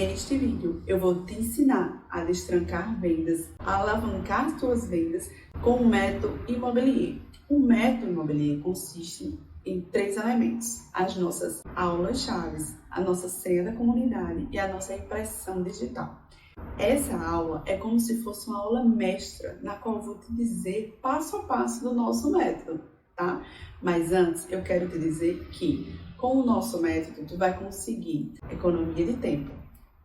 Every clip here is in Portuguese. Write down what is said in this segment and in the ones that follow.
Neste vídeo, eu vou te ensinar a destrancar vendas, a alavancar suas vendas com o método Immobilier. O método Immobilier consiste em 3 elementos: as nossas aulas-chave, a nossa senha da comunidade e a nossa impressão digital. Essa aula é como se fosse uma aula mestra, na qual eu vou te dizer passo a passo do nosso método, tá? Mas antes, eu quero te dizer que com o nosso método, tu vai conseguir economia de tempo,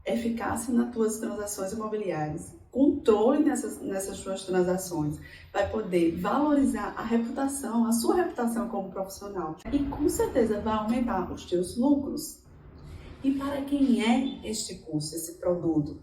eficácia nas tuas transações imobiliárias, controle nessas tuas transações, vai poder valorizar a sua reputação como profissional e com certeza vai aumentar os teus lucros. E para quem é este curso, esse produto?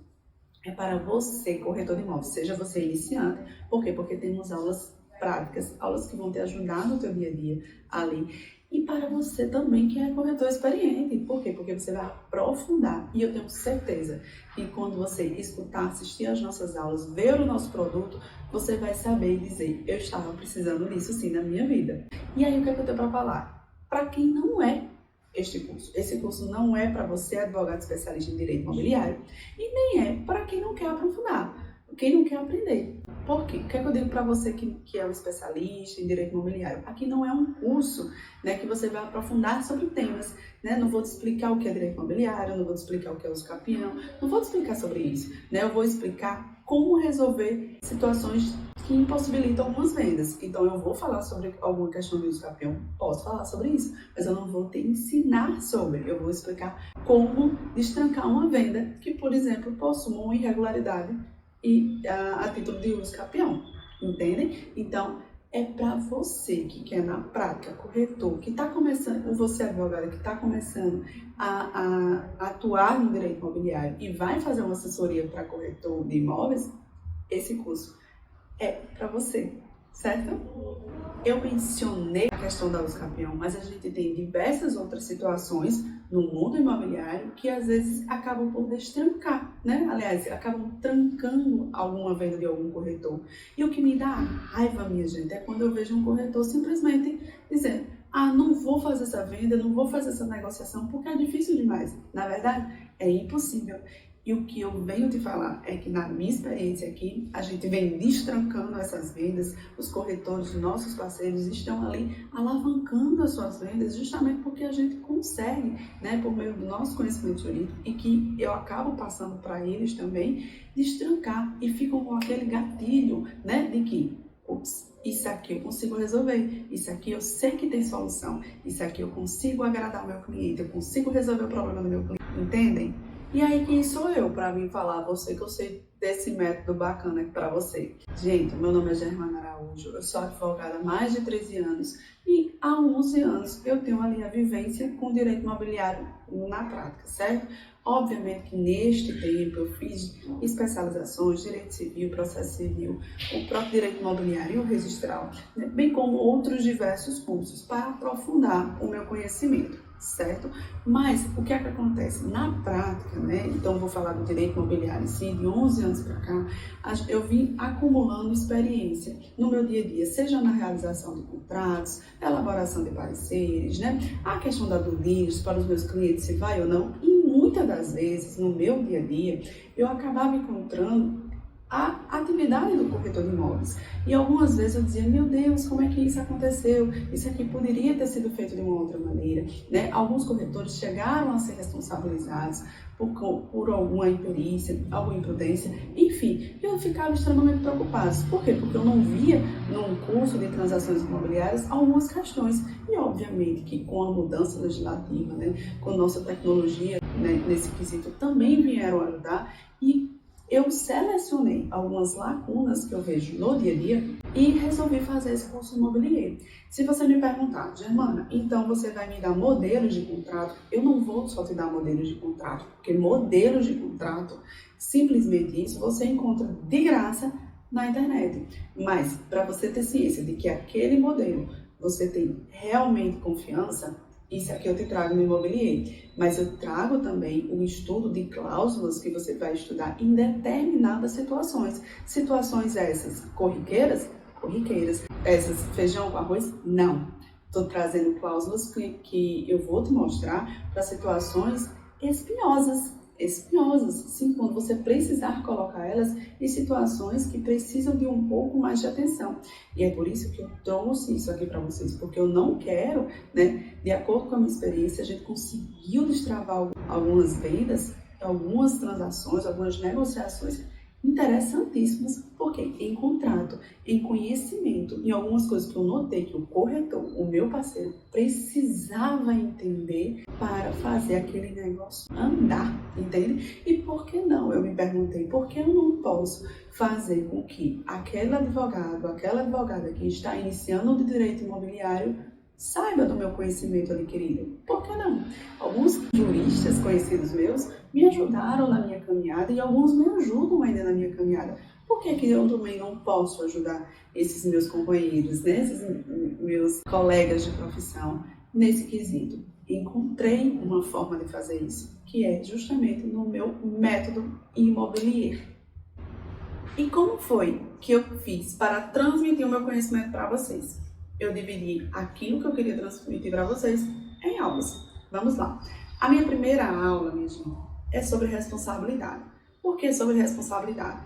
É para você, corretor de imóveis, seja você iniciante. Por quê? Porque temos aulas práticas, aulas que vão te ajudar no teu dia a dia ali. E para você também que é corretor experiente. Por quê? Porque você vai aprofundar. E eu tenho certeza que quando você escutar, assistir às nossas aulas, ver o nosso produto, você vai saber e dizer: eu estava precisando disso sim na minha vida. E aí o que é que eu tenho para falar? Para quem não é este curso. Esse curso não é para você, advogado especialista em direito imobiliário, e nem é para quem não quer aprofundar, quem não quer aprender. Por quê? O que é que eu digo para você que é um especialista em direito imobiliário? Aqui não é um curso, né, que você vai aprofundar sobre temas, né? Não vou te explicar o que é direito imobiliário, não vou te explicar o que é uso capião, não vou te explicar sobre isso, né? Eu vou explicar como resolver situações que impossibilitam algumas vendas. Então, eu vou falar sobre alguma questão de uso capião, posso falar sobre isso, mas eu não vou te ensinar sobre, eu vou explicar como destrancar uma venda que, por exemplo, possua uma irregularidade e a título de uso capião, entendem? Então, é para você que quer na prática, corretor, que está começando, você advogado que está começando a atuar no direito imobiliário e vai fazer uma assessoria para corretor de imóveis, esse curso é para você, certo? Eu mencionei a questão da uso capião, mas a gente tem diversas outras situações no mundo imobiliário que às vezes acabam por destrancar, né? Aliás, acabam trancando alguma venda de algum corretor. E o que me dá raiva, minha gente, é quando eu vejo um corretor simplesmente dizendo: ah, não vou fazer essa venda, não vou fazer essa negociação porque é difícil demais. Na verdade, é impossível. E o que eu venho te falar é que, na minha experiência aqui, a gente vem destrancando essas vendas, os corretores, nossos parceiros, estão ali alavancando as suas vendas justamente porque a gente consegue, né, por meio do nosso conhecimento jurídico, e que eu acabo passando para eles também, destrancar e ficam com aquele gatilho, né, de que, ups, isso aqui eu consigo resolver, isso aqui eu sei que tem solução, isso aqui eu consigo agradar o meu cliente, eu consigo resolver o problema do meu cliente, entendem? E aí, quem sou eu para vir falar a você que eu sei desse método bacana aqui para você? Gente, meu nome é Germana Araújo, eu sou advogada há mais de 13 anos e há 11 anos eu tenho ali a vivência com direito imobiliário na prática, certo? Obviamente que neste tempo eu fiz especializações, direito civil, processo civil, o próprio direito imobiliário e o registral, né? Bem como outros diversos cursos para aprofundar o meu conhecimento, certo? Mas o que é que acontece? Na prática, né? Então vou falar do direito imobiliário em si, de 11 anos para cá, eu vim acumulando experiência no meu dia a dia, seja na realização de contratos, elaboração de pareceres, né? A questão da due diligence para os meus clientes, se vai ou não, e muitas das vezes, no meu dia a dia, eu acabava encontrando a atividade do corretor de imóveis. E algumas vezes eu dizia: meu Deus, como é que isso aconteceu? Isso aqui poderia ter sido feito de uma outra maneira, né? Alguns corretores chegaram a ser responsabilizados por alguma imperícia, alguma imprudência, enfim, eu ficava extremamente preocupada. Por quê? Porque eu não via num curso de transações imobiliárias algumas questões. E obviamente que com a mudança legislativa, né, com nossa tecnologia, né, nesse quesito também vieram ajudar, e eu selecionei algumas lacunas que eu vejo no dia a dia e resolvi fazer esse curso Immobilier. Se você me perguntar: Germana, então você vai me dar modelos de contrato? Eu não vou só te dar modelos de contrato, porque modelos de contrato, simplesmente isso, você encontra de graça na internet. Mas para você ter ciência de que aquele modelo você tem realmente confiança, isso aqui eu te trago no Immobilier, mas eu trago também um estudo de cláusulas que você vai estudar em determinadas situações. Situações essas corriqueiras? Corriqueiras. Essas feijão com arroz? Não. Estou trazendo cláusulas que eu vou te mostrar para situações espinhosas, espinhosas, sim, quando você precisar colocar elas em situações que precisam de um pouco mais de atenção. E é por isso que eu trouxe isso aqui para vocês, porque eu não quero, né, de acordo com a minha experiência, a gente conseguiu destravar algumas vendas, algumas transações, algumas negociações interessantíssimas, porque em contrato, em conhecimento, em algumas coisas que eu notei que o corretor, o meu parceiro, precisava entender para fazer aquele negócio andar, entende? E por que não? Eu me perguntei, por que eu não posso fazer com que aquele advogado, aquela advogada que está iniciando no direito imobiliário saiba do meu conhecimento adquirido? Por que não? Alguns juristas conhecidos meus me ajudaram na minha caminhada e alguns me ajudam ainda na minha caminhada. Por que que eu também não posso ajudar esses meus companheiros, né? Esses meus colegas de profissão nesse quesito? Encontrei uma forma de fazer isso, que é justamente no meu método Immobilier. E como foi que eu fiz para transmitir o meu conhecimento para vocês? Eu dividi aquilo que eu queria transmitir para vocês em aulas. Vamos lá. A minha primeira aula, minha gente, é sobre responsabilidade. Por que sobre responsabilidade?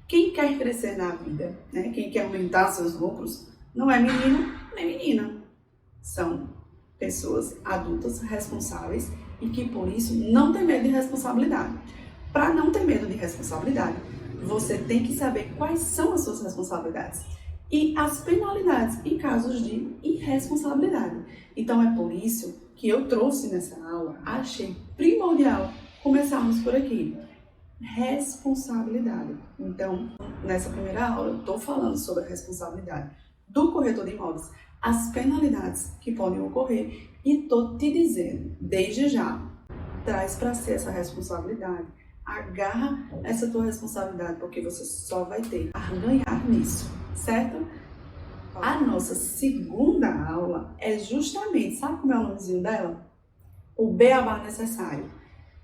Quem quer crescer na vida, né? Quem quer aumentar seus lucros, não é menino nem menina. São pessoas adultas responsáveis e que por isso não tem medo de responsabilidade. Para não ter medo de responsabilidade, você tem que saber quais são as suas responsabilidades e as penalidades em casos de irresponsabilidade. Então é por isso que eu trouxe nessa aula, achei primordial começarmos por aqui. Responsabilidade. Então, nessa primeira aula, eu estou falando sobre a responsabilidade do corretor de imóveis, as penalidades que podem ocorrer e estou te dizendo, desde já, traz para si essa responsabilidade. Agarra essa tua responsabilidade, porque você só vai ter a ganhar nisso, certo? A nossa segunda aula é justamente, sabe como é o nomezinho dela? O beabá necessário.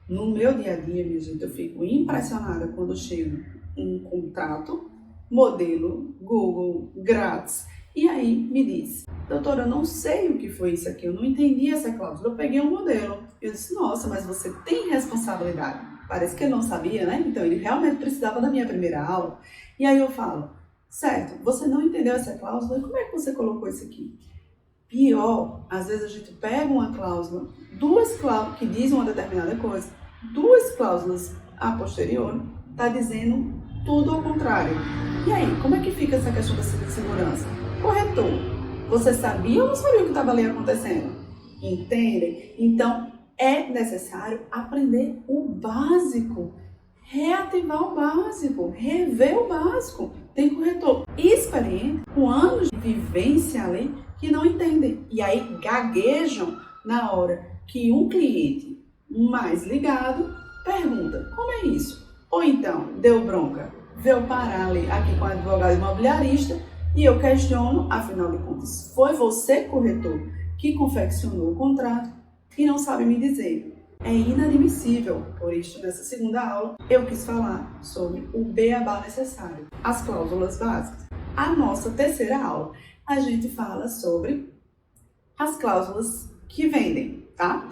No meu dia a dia, minha gente, eu fico impressionada quando chego um contrato, modelo, Google, grátis. E aí me diz, doutora, eu não sei o que foi isso aqui, eu não entendi essa cláusula, eu peguei um modelo. Eu disse, nossa, mas você tem responsabilidade. Parece que ele não sabia, né? Então ele realmente precisava da minha primeira aula. E aí eu falo, certo, você não entendeu essa cláusula, e como é que você colocou isso aqui? Pior, às vezes a gente pega uma cláusula, duas cláusulas que dizem uma determinada coisa, duas cláusulas a posterior, está dizendo tudo ao contrário. E aí, como é que fica essa questão da segurança? Corretor, você sabia ou não sabia o que estava ali acontecendo? Entendem? Então, é necessário aprender o básico, reativar o básico, rever o básico. Tem corretor experiente, com anos de vivência ali, que não entendem. E aí gaguejam na hora que um cliente mais ligado pergunta, como é isso? Ou então, deu bronca, veio parar ali aqui com o advogado imobiliarista e eu questiono, afinal de contas, foi você, corretor, que confeccionou o contrato e não sabe me dizer. É inadmissível. Por isso, nessa segunda aula, eu quis falar sobre o beabá necessário, as cláusulas básicas. A nossa terceira aula, a gente fala sobre as cláusulas que vendem, tá?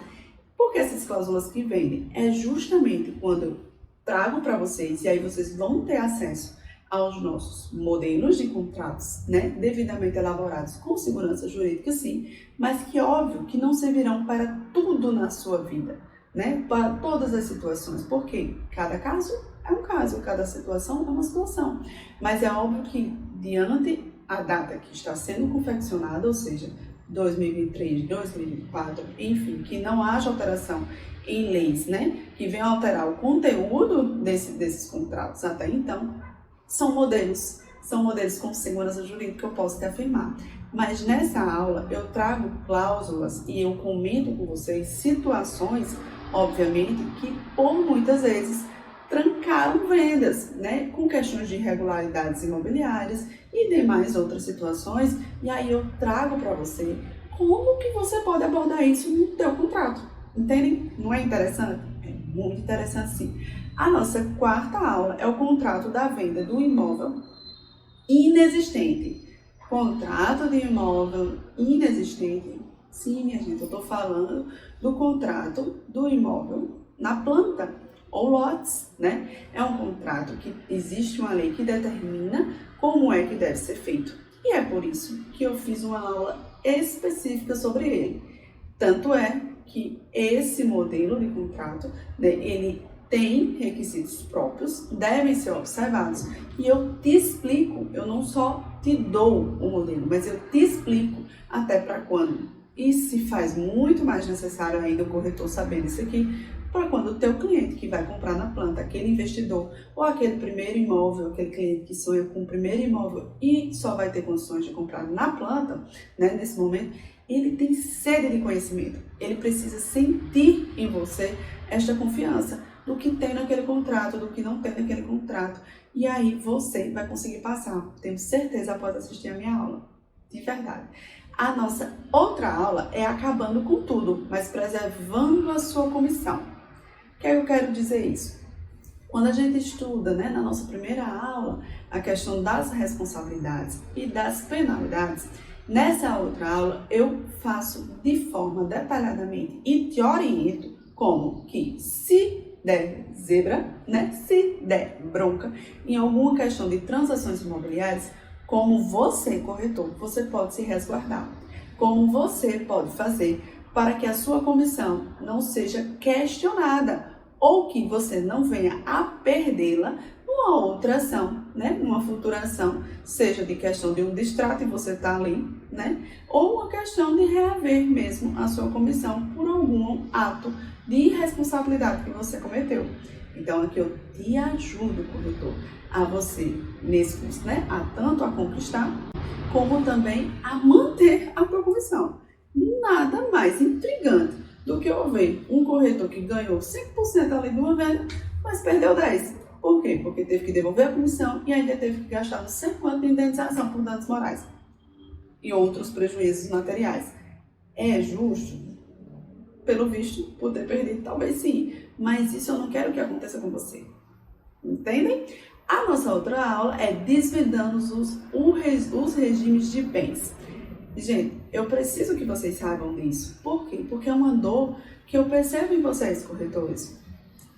Porque essas cláusulas que vendem é justamente quando eu trago para vocês, e aí vocês vão ter acesso aos nossos modelos de contratos, né, devidamente elaborados com segurança jurídica, sim, mas que óbvio que não servirão para tudo na sua vida, né, para todas as situações, porque cada caso é um caso, cada situação é uma situação, mas é óbvio que diante a data que está sendo confeccionada, ou seja, 2023, 2024, enfim, que não haja alteração em leis, né, que venham alterar o conteúdo desses contratos até então, são modelos com segurança jurídica, eu posso te afirmar. Mas nessa aula eu trago cláusulas e eu comento com vocês situações, obviamente, que por muitas vezes trancaram vendas, né, com questões de irregularidades imobiliárias e demais outras situações. E aí eu trago para você como que você pode abordar isso no teu contrato. Entendem? Não é interessante? É muito interessante, sim. A nossa quarta aula é o contrato da venda do imóvel inexistente. Contrato de imóvel inexistente. Sim, minha gente, eu estou falando do contrato do imóvel na planta. ou lotes, né? É um contrato que existe uma lei que determina como é que deve ser feito. E é por isso que eu fiz uma aula específica sobre ele. Tanto é que esse modelo de contrato, né, ele tem requisitos próprios, devem ser observados. E eu te explico, eu não só te dou o modelo, mas eu te explico até para quando. E se faz muito mais necessário ainda o corretor saber disso aqui, para quando o teu cliente que vai comprar na planta, aquele investidor, ou aquele primeiro imóvel, aquele cliente que sonha com o primeiro imóvel e só vai ter condições de comprar na planta, né, nesse momento, ele tem sede de conhecimento. Ele precisa sentir em você esta confiança do que tem naquele contrato, do que não tem naquele contrato. E aí você vai conseguir passar, tenho certeza, após assistir a minha aula. De verdade. A nossa outra aula é acabando com tudo, mas preservando a sua comissão. O que é que eu quero dizer isso? Quando a gente estuda, né, na nossa primeira aula, a questão das responsabilidades e das penalidades, nessa outra aula eu faço de forma detalhadamente e te oriento como que se der zebra, né, se der bronca em alguma questão de transações imobiliárias, como você, corretor, você pode se resguardar, como você pode fazer para que a sua comissão não seja questionada ou que você não venha a perdê-la numa outra ação, né? Numa futura ação, seja de questão de um distrato e você está ali, né? Ou uma questão de reaver mesmo a sua comissão por algum ato de irresponsabilidade que você cometeu. Então, aqui eu te ajudo, corretor, a você, nesse curso, né? Tanto a conquistar, como também a manter a tua comissão. Nada mais intrigante do que eu ver um corretor que ganhou 5% ali de uma venda, mas perdeu 10%. Por quê? Porque teve que devolver a comissão e ainda teve que gastar não sei quanto de indenização por danos morais e outros prejuízos materiais. É justo? Pelo visto, por ter perdido, talvez sim. Mas isso eu não quero que aconteça com você. Entendem? A nossa outra aula é desvendando os regimes de bens. Gente, eu preciso que vocês saibam disso. Por quê? Porque é uma dor que eu percebo em vocês, corretores.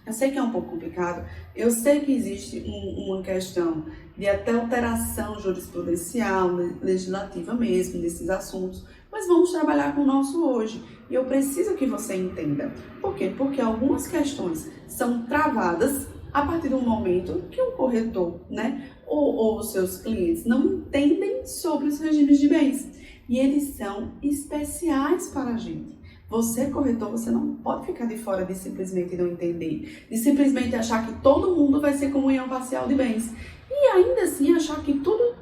Eu sei que é um pouco complicado, eu sei que existe uma questão de até alteração jurisprudencial, legislativa mesmo, desses assuntos, mas vamos trabalhar com o nosso hoje. E eu preciso que você entenda. Por quê? Porque algumas questões são travadas a partir do momento que um corretor, né, ou os seus clientes não entendem sobre os regimes de bens. E eles são especiais para a gente. Você, corretor, você não pode ficar de fora de simplesmente não entender, de simplesmente achar que todo mundo vai ser comunhão parcial de bens. E ainda assim achar que tudo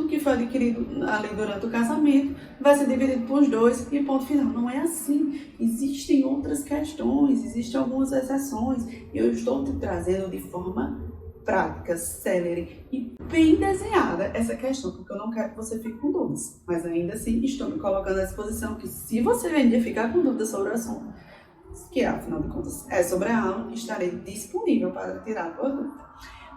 que foi adquirido ali durante o casamento vai ser dividido por os dois e ponto final. Não é assim. Existem outras questões, existem algumas exceções. E eu estou te trazendo de forma prática, célere e bem desenhada essa questão, porque eu não quero que você fique com dúvidas. Mas ainda assim, estou me colocando à disposição que se você ainda ficar com dúvidas sobre o assunto, que afinal de contas é sobre a aula, estarei disponível para tirar a tua dúvida.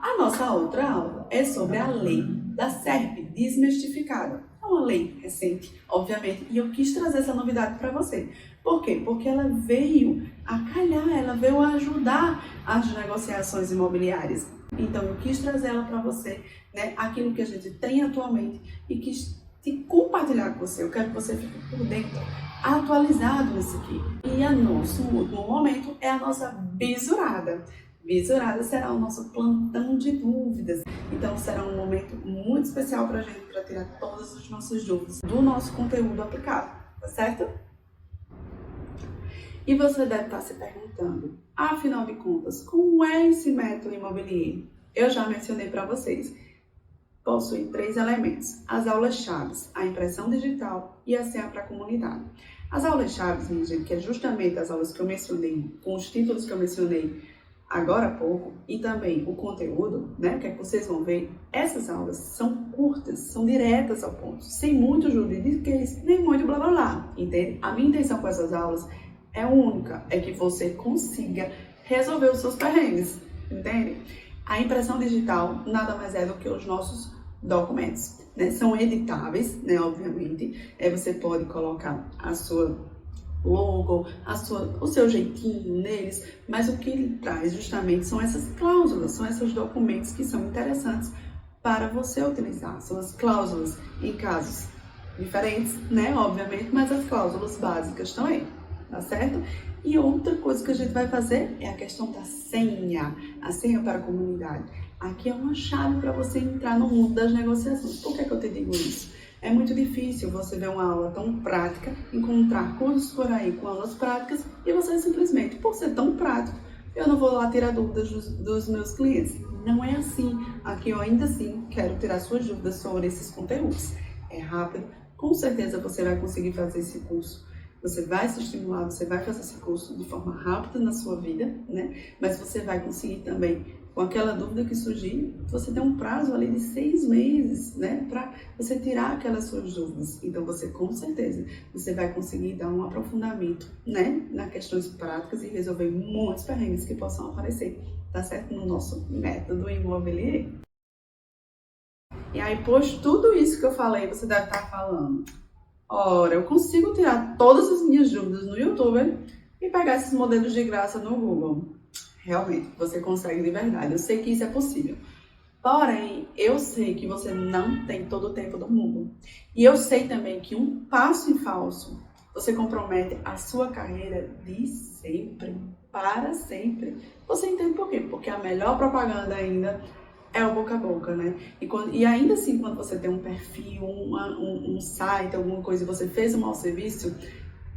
A nossa outra aula é sobre a lei da SERP desmistificada. É uma lei recente, obviamente, e eu quis trazer essa novidade para você. Por quê? Porque ela veio a calhar, ela veio a ajudar as negociações imobiliárias. Então, eu quis trazer ela para você, né, aquilo que a gente tem atualmente e quis te compartilhar com você. Eu quero que você fique por dentro, atualizado nisso aqui. E o nosso último momento é a nossa bisurada. Bisurada será o nosso plantão de dúvidas. Então, será um momento muito especial para a gente, para tirar todas as nossas dúvidas do nosso conteúdo aplicado, tá certo? E você deve estar se perguntando, afinal de contas, como é esse método imobiliário? Eu já mencionei para vocês. Possui 3 elementos: as aulas-chaves, a impressão digital e a senha para a comunidade. As aulas-chaves, minha gente, que é justamente as aulas que eu mencionei, com os títulos que eu mencionei agora há pouco, e também o conteúdo, né, o que é que vocês vão ver, essas aulas são curtas, são diretas ao ponto, sem muito juridiquês, nem muito blá blá blá, entende? A minha intenção com essas aulas é única, é que você consiga resolver os seus perrengues, entende? A impressão digital nada mais é do que os nossos documentos, né? São editáveis, né, obviamente, você pode colocar a sua logo, o seu jeitinho neles, mas o que ele traz justamente são essas cláusulas, são esses documentos que são interessantes para você utilizar. São as cláusulas em casos diferentes, né, obviamente, mas as cláusulas básicas também, tá certo? E outra coisa que a gente vai fazer é a questão da senha, a senha para a comunidade. Aqui é uma chave para você entrar no mundo das negociações. Por que que eu te digo isso? É muito difícil você ver uma aula tão prática, encontrar cursos por aí com aulas práticas e você simplesmente, por ser tão prático, eu não vou lá tirar dúvidas dos meus clientes. Não é assim. Aqui eu ainda assim quero tirar suas dúvidas sobre esses conteúdos. É rápido, com certeza você vai conseguir fazer esse curso. Você vai se estimular, você vai fazer esse curso de forma rápida na sua vida, né? Mas você vai conseguir também, com aquela dúvida que surgir, você tem um prazo ali de 6 meses, né? Para você tirar aquelas suas dúvidas. Então, você com certeza, você vai conseguir dar um aprofundamento, né? Nas questões práticas e resolver muitos perrengues que possam aparecer, tá certo? No nosso método imobiliário. E aí, pois tudo isso que eu falei, você deve estar falando. Ora, eu consigo tirar todas as minhas dúvidas no YouTube e pegar esses modelos de graça no Google. Realmente, você consegue de verdade. Eu sei que isso é possível. Porém, eu sei que você não tem todo o tempo do mundo. E eu sei também que um passo em falso, você compromete a sua carreira de sempre, para sempre. Você entende por quê? Porque a melhor propaganda ainda é o boca a boca, né? E ainda assim, quando você tem um perfil, um site, alguma coisa, e você fez um mau serviço,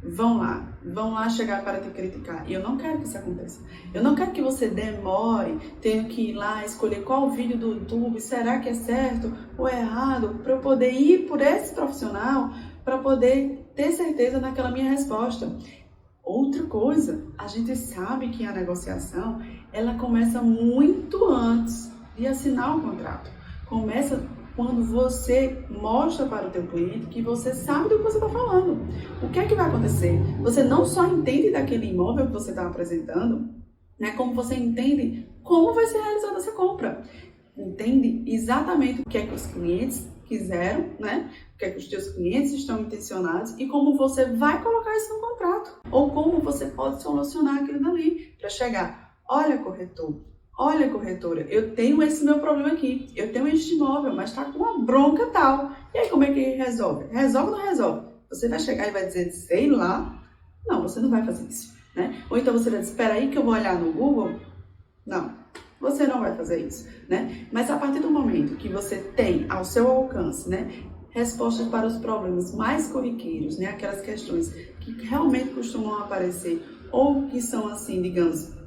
vão lá chegar para te criticar. E eu não quero que isso aconteça. Eu não quero que você demore, tendo que ir lá escolher qual vídeo do YouTube, será que é certo ou é errado, para eu poder ir por esse profissional, para poder ter certeza naquela minha resposta. Outra coisa, a gente sabe que a negociação, ela começa muito antes de assinar o contrato. Começa quando você mostra para o teu cliente que você sabe do que você está falando. O que é que vai acontecer? Você não só entende daquele imóvel que você está apresentando, né, como você entende como vai ser realizada essa compra. Entende exatamente o que é que os clientes quiseram, né? O que é que os teus clientes estão intencionados e como você vai colocar isso no contrato. Ou como você pode solucionar aquilo dali para chegar. Olha, corretor, olha, corretora, eu tenho esse meu problema aqui, eu tenho este imóvel, mas está com uma bronca tal. E aí, como é que resolve? Resolve ou não resolve? Você vai chegar e vai dizer, sei lá. Não, você não vai fazer isso, né? Ou então você vai dizer, espera aí que eu vou olhar no Google. Não, você não vai fazer isso, né? Mas a partir do momento que você tem ao seu alcance, né, respostas para os problemas mais corriqueiros, né, aquelas questões que realmente costumam aparecer ou que são assim, digamos,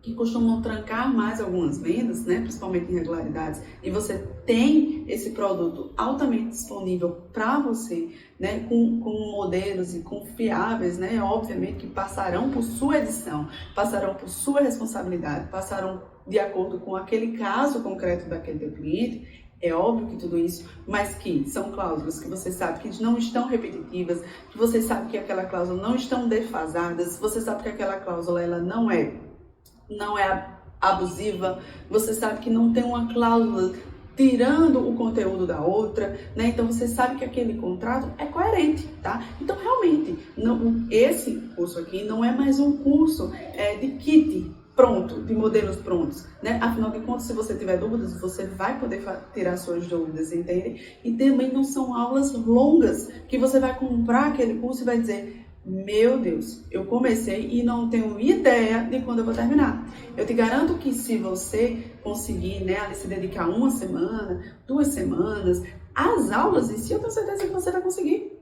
que costumam trancar mais algumas vendas, né, principalmente irregularidades, e você tem esse produto altamente disponível para você, né, com modelos e confiáveis, né, obviamente que passarão por sua edição, passarão por sua responsabilidade, passarão de acordo com aquele caso concreto daquele teu cliente. É óbvio que tudo isso, mas que são cláusulas que você sabe que não estão repetitivas, que você sabe que aquela cláusula não estão defasadas, você sabe que aquela cláusula ela não é abusiva, você sabe que não tem uma cláusula tirando o conteúdo da outra, né? Então você sabe que aquele contrato é coerente, tá? Então realmente, esse curso aqui não é mais um curso de kit pronto, de modelos prontos, né? Afinal de contas, se você tiver dúvidas, você vai poder tirar suas dúvidas, entende? E também não são aulas longas que você vai comprar aquele curso e vai dizer, meu Deus, eu comecei e não tenho ideia de quando eu vou terminar. Eu te garanto que se você conseguir, né, se dedicar 1 semana, 2 semanas, as aulas em si, eu tenho certeza que você vai conseguir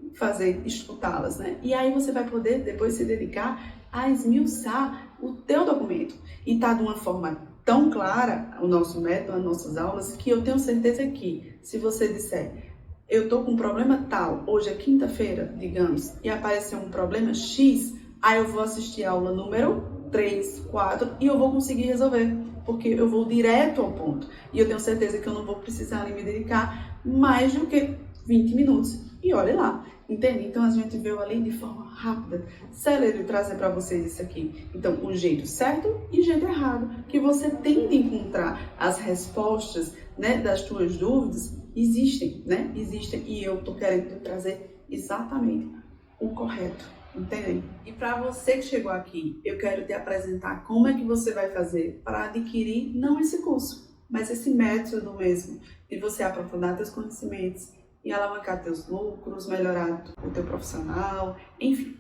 escutá-las, né? E aí você vai poder depois se dedicar a esmiuçar o teu documento. E tá de uma forma tão clara o nosso método, as nossas aulas, que eu tenho certeza que se você disser, eu tô com um problema tal, hoje é quinta-feira, digamos, e apareceu um problema X, aí eu vou assistir a aula número 3, 4 e eu vou conseguir resolver, porque eu vou direto ao ponto. E eu tenho certeza que eu não vou precisar me dedicar mais do que 20 minutos. E olha lá, entende? Então a gente veio ali de forma rápida, célere, trazer para vocês isso aqui. Então, o jeito certo e o jeito errado, que você tem de encontrar as respostas, né, das tuas dúvidas, existem, né? Existem, e eu tô querendo trazer exatamente o correto, Entendem? E para você que chegou aqui, eu quero te apresentar como é que você vai fazer para adquirir não esse curso, mas esse método mesmo, de você aprofundar seus conhecimentos e alavancar teus lucros, melhorar o teu profissional, enfim.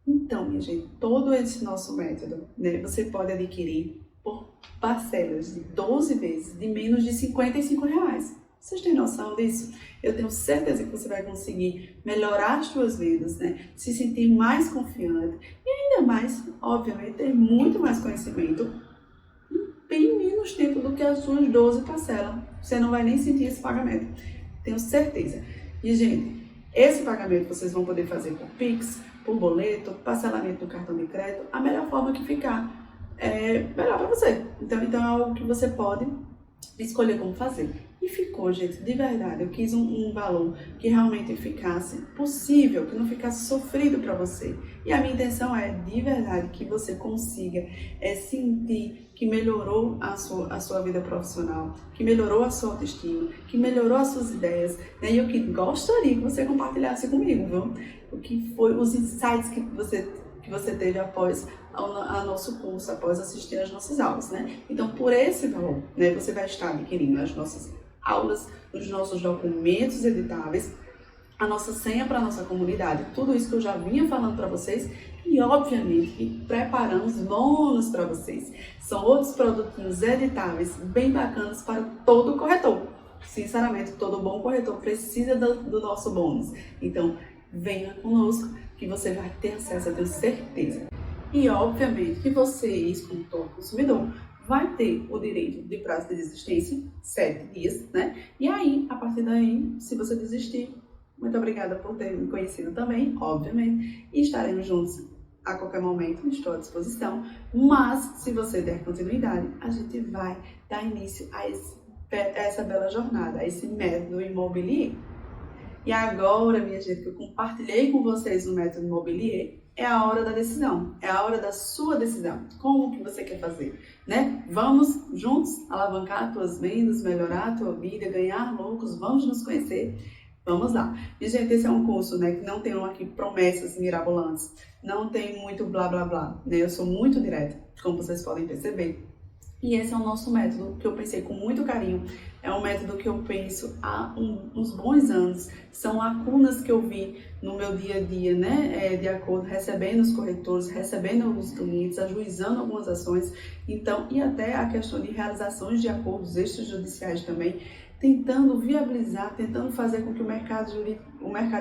Então, minha gente, todo esse nosso método, né, você pode adquirir por parcelas de 12 vezes de menos de R$ 55. Vocês têm noção disso? Eu tenho certeza que você vai conseguir melhorar as suas vendas, né? Se sentir mais confiante e ainda mais, obviamente, ter muito mais conhecimento em bem menos tempo do que as suas 12 parcelas. Você não vai nem sentir esse pagamento. Tenho certeza. E, gente, esse pagamento vocês vão poder fazer por Pix, por boleto, parcelamento no cartão de crédito, a melhor forma que ficar melhor para você. Então é algo que você pode escolher como fazer. E ficou, gente, de verdade, eu quis um valor que realmente ficasse possível, que não ficasse sofrido para você. E a minha intenção é, de verdade, que você consiga sentir que melhorou a sua vida profissional, que melhorou a sua autoestima, que melhorou as suas ideias, né? E eu que gostaria que você compartilhasse comigo, viu? O que foi os insights que você teve após a nosso curso, após assistir às nossas aulas, né? Então, por esse valor, né, você vai estar adquirindo as nossas aulas, os nossos documentos editáveis, a nossa senha para a nossa comunidade, tudo isso que eu já vinha falando para vocês e, obviamente, preparamos bônus para vocês. São outros produtinhos editáveis bem bacanas para todo corretor. Sinceramente, todo bom corretor precisa do nosso bônus. Então, venha conosco que você vai ter acesso, eu tenho certeza. E, obviamente, que você, ex-consultor consumidor, vai ter o direito de prazo de desistência, 7 dias, né? E aí, a partir daí, se você desistir, muito obrigada por ter me conhecido também, obviamente, e estaremos juntos a qualquer momento, estou à disposição. Mas, se você der continuidade, a gente vai dar início a essa bela jornada, a esse método Immobilier. E agora, minha gente, que eu compartilhei com vocês o método Immobilier, é a hora da decisão, é a hora da sua decisão. Como que você quer fazer, né? Vamos juntos alavancar as tuas vendas, melhorar a tua vida, ganhar lucros, vamos nos conhecer? Vamos lá. E, gente, esse é um curso, né, que não tem aqui promessas mirabolantes, não tem muito blá blá blá, né? Eu sou muito direta, como vocês podem perceber. E esse é o nosso método que eu pensei com muito carinho. É um método que eu penso há uns bons anos. São lacunas que eu vi no meu dia a dia, né? De acordo, recebendo os corretores, recebendo os clientes, ajuizando algumas ações. Então, e até a questão de realizações de acordos extrajudiciais também, tentando viabilizar, tentando fazer com que o mercado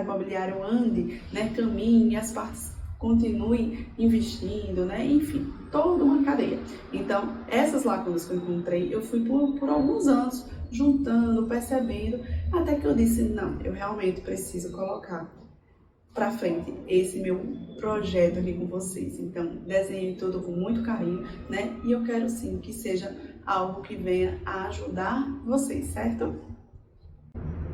imobiliário ande, né? Caminhe, as partes continue investindo, né? Enfim, toda uma cadeia. Então, essas lacunas que eu encontrei, eu fui por alguns anos juntando, percebendo, até que eu disse, não, eu realmente preciso colocar para frente esse meu projeto aqui com vocês. Então, desenhei tudo com muito carinho, né? E eu quero sim que seja algo que venha a ajudar vocês, certo?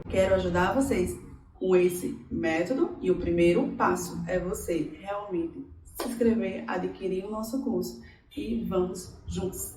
Quero ajudar vocês com esse método e o primeiro passo é você realmente se inscrever, adquirir o nosso curso e vamos juntos.